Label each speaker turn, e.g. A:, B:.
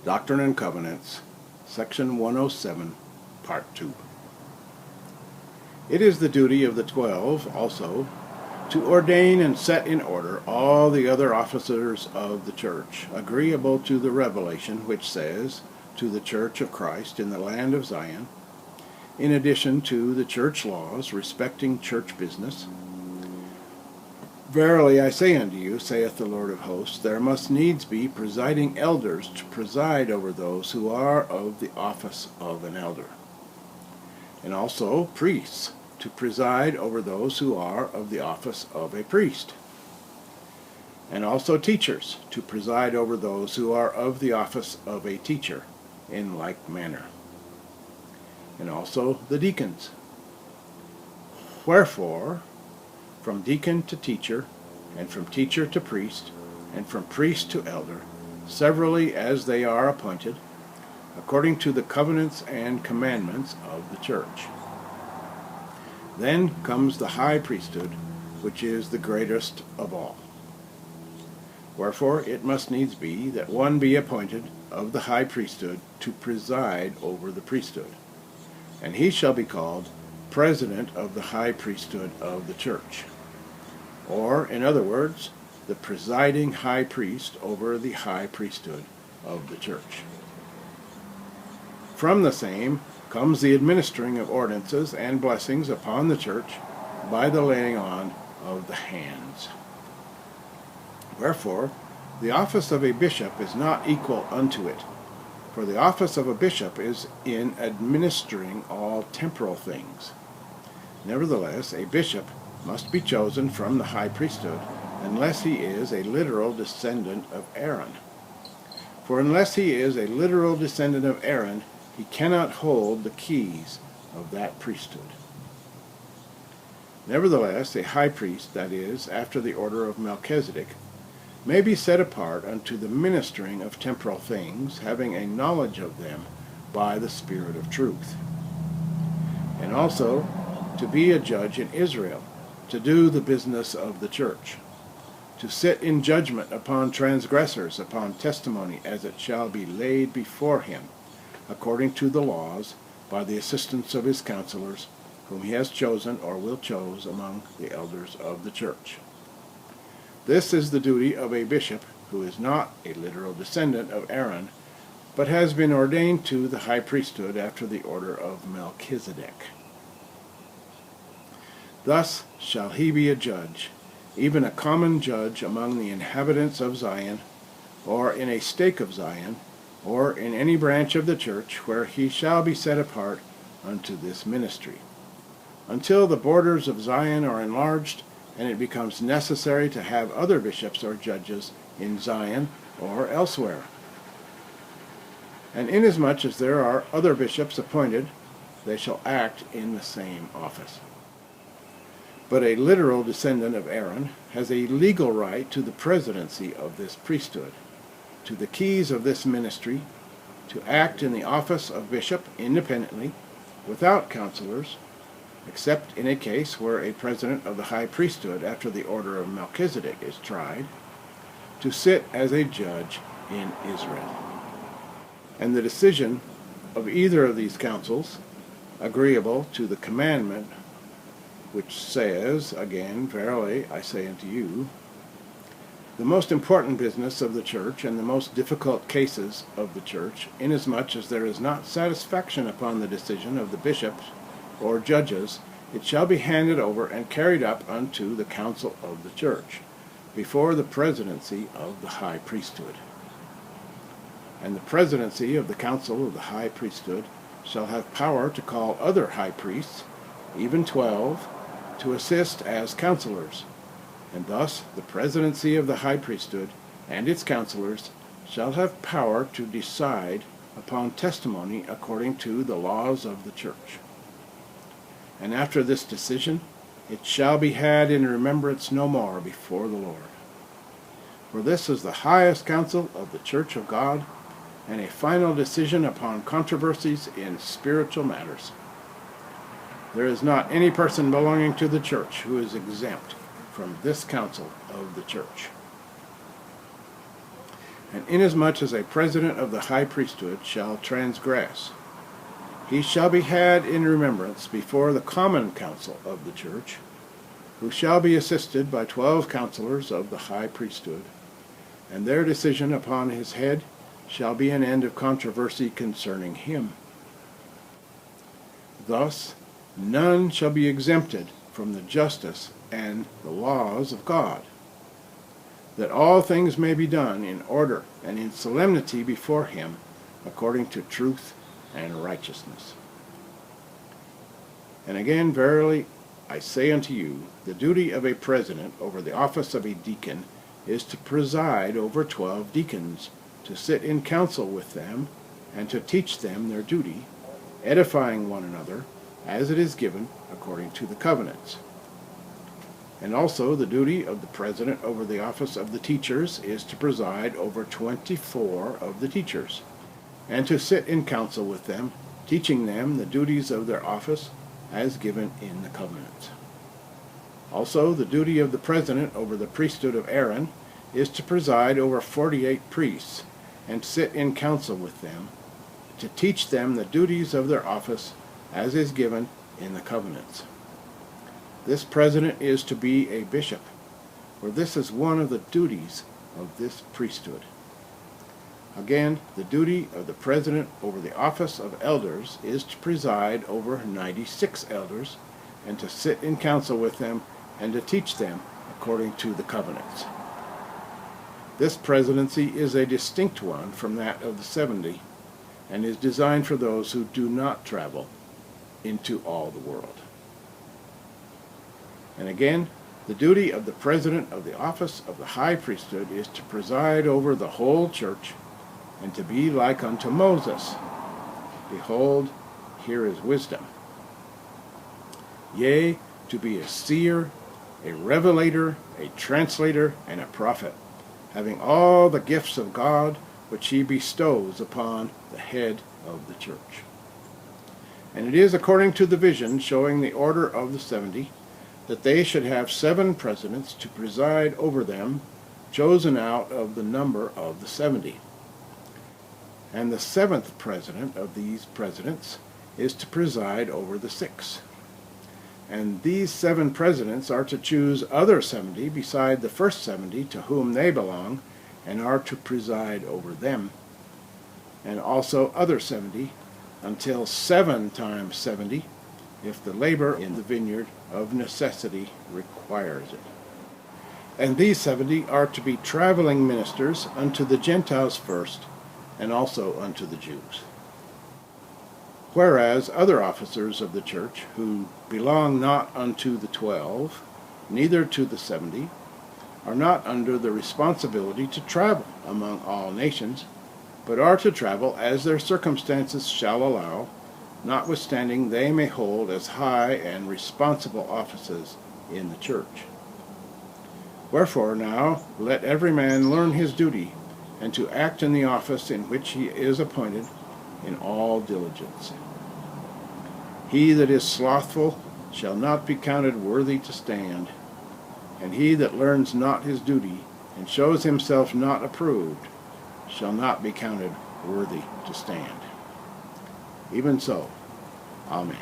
A: Doctrine and Covenants, Section 107, Part 2. It is the duty of the 12 also to ordain and set in order all the other officers of the church, agreeable to the revelation which says, to the church of Christ in the land of Zion, in addition to the church laws respecting church business. Verily I say unto you, saith the Lord of hosts, there must needs be presiding elders to preside over those who are of the office of an elder, and also priests to preside over those who are of the office of a priest, and also teachers to preside over those who are of the office of a teacher in like manner, and also the deacons. Wherefore, from deacon to teacher, and from teacher to priest, and from priest to elder, severally as they are appointed, according to the covenants and commandments of the church. Then comes the high priesthood, which is the greatest of all. Wherefore it must needs be that one be appointed of the high priesthood to preside over the priesthood, and he shall be called President of the high priesthood of the church, or, in other words, the presiding high priest over the high priesthood of the church. From the same comes the administering of ordinances and blessings upon the church by the laying on of the hands. Wherefore, the office of a bishop is not equal unto it, for the office of a bishop is in administering all temporal things. Nevertheless, a bishop must be chosen from the high priesthood, unless he is a literal descendant of Aaron. For unless he is a literal descendant of Aaron, he cannot hold the keys of that priesthood. Nevertheless, a high priest, that is, after the order of Melchizedek, may be set apart unto the ministering of temporal things, having a knowledge of them by the Spirit of truth, and also to be a judge in Israel, to do the business of the church, to sit in judgment upon transgressors upon testimony as it shall be laid before him, according to the laws, by the assistance of his counselors, whom he has chosen or will choose among the elders of the church. This is the duty of a bishop who is not a literal descendant of Aaron, but has been ordained to the high priesthood after the order of Melchizedek. Thus shall he be a judge, even a common judge among the inhabitants of Zion, or in a stake of Zion, or in any branch of the church where he shall be set apart unto this ministry, until the borders of Zion are enlarged, and it becomes necessary to have other bishops or judges in Zion or elsewhere. And inasmuch as there are other bishops appointed, they shall act in the same office. But a literal descendant of Aaron has a legal right to the presidency of this priesthood, to the keys of this ministry, to act in the office of bishop independently, without counselors, except in a case where a president of the high priesthood after the order of Melchizedek is tried, to sit as a judge in Israel. And the decision of either of these councils, agreeable to the commandment which says, again, verily I say unto you, the most important business of the church and the most difficult cases of the church, inasmuch as there is not satisfaction upon the decision of the bishops or judges, it shall be handed over and carried up unto the council of the church, before the presidency of the high priesthood. And the presidency of the council of the high priesthood shall have power to call other high priests, even 12, to assist as counselors, and thus the presidency of the high priesthood and its counselors shall have power to decide upon testimony according to the laws of the church. And after this decision, it shall be had in remembrance no more before the Lord. For this is the highest council of the church of God, and a final decision upon controversies in spiritual matters. There is not any person belonging to the church who is exempt from this council of the church. And inasmuch as a president of the high priesthood shall transgress, he shall be had in remembrance before the common council of the church, who shall be assisted by 12 counselors of the high priesthood, and their decision upon his head shall be an end of controversy concerning him. Thus none shall be exempted from the justice and the laws of God, that all things may be done in order and in solemnity before him, according to truth and righteousness. And again, verily I say unto you, the duty of a president over the office of a deacon is to preside over 12 deacons, to sit in council with them, and to teach them their duty, edifying one another, as it is given according to the covenants. And also the duty of the president over the office of the teachers is to preside over 24 of the teachers, and to sit in council with them, teaching them the duties of their office as given in the covenants. Also the duty of the president over the priesthood of Aaron is to preside over 48 priests, and sit in council with them, to teach them the duties of their office as is given in the covenants. This president is to be a bishop, for this is one of the duties of this priesthood. Again, the duty of the president over the office of elders is to preside over 96 elders, and to sit in council with them, and to teach them according to the covenants. This presidency is a distinct one from that of the 70, and is designed for those who do not travel into all the world. And again, the duty of the president of the office of the high priesthood is to preside over the whole church, and to be like unto Moses. Behold, here is wisdom. Yea, to be a seer, a revelator, a translator, and a prophet, having all the gifts of God which he bestows upon the head of the church. And it is according to the vision showing the order of the 70, that they should have 7 presidents to preside over them, chosen out of the number of the 70. And the 7th president of these presidents is to preside over the 6. And these 7 presidents are to choose other 70 beside the first 70 to whom they belong, and are to preside over them, and also other 70, until 7 times 70, if the labor in the vineyard of necessity requires it. And these 70 are to be traveling ministers unto the Gentiles first, and also unto the Jews. Whereas other officers of the church, who belong not unto the 12, neither to the 70, are not under the responsibility to travel among all nations, but are to travel as their circumstances shall allow, notwithstanding they may hold as high and responsible offices in the church. Wherefore now let every man learn his duty, and to act in the office in which he is appointed in all diligence. He that is slothful shall not be counted worthy to stand, and he that learns not his duty, and shows himself not approved, shall not be counted worthy to stand. Even so, Amen.